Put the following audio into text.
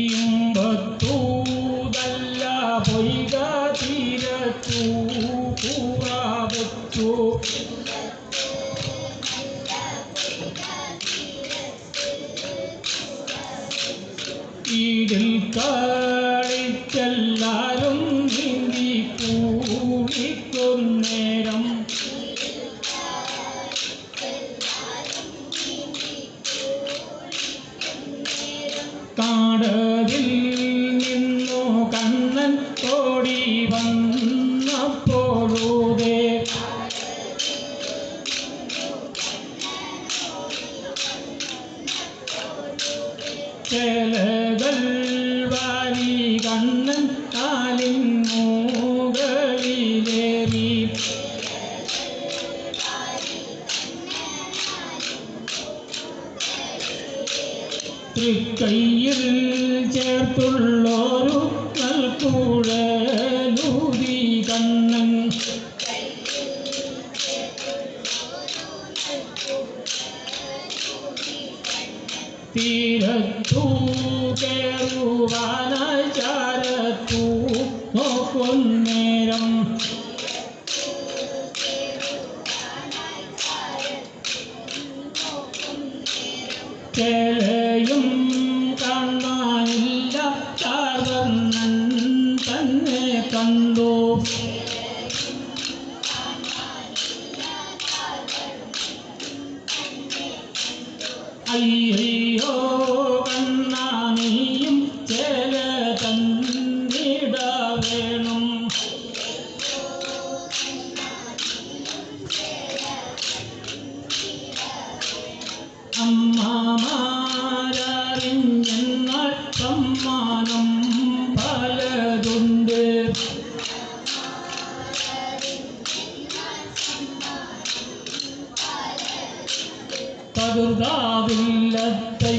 ഇമ്പത്തൂതല്ല പൊയ്ക തീരത്തു കൂറാവച്ചു ഈടിൽ കളിച്ചെല്ലാരും നീന്തി കൂടിക്കുന്നേരം കാടതിൽ നിന്നു കണ്ണൻ ഓടി വന്നപ്പോഴൂതേ ചേലകൾ വാരി കണ്ണൻ കാലിൻ മുകളിലേറി തൃക്കൈയിൽ ചേർത്തുള്ളൊരു നൽകുഴലൂതി കണ്ണൻ തീരത്തു കേറുവാനായി ചാരത്തു നോക്കുന്നേരം ചേലയും കാണാനില്ല ചാകർണ്ണൻ തന്നെ കണ്ടു അയ്യോ കണ്ണാ നീയും ചേല തന്നിട വേണം അമ്മമാരറിഞ്ഞെന്നാൽ സമ്മാനം പലതുണ്ട് കരുതാവില്ലത്തെ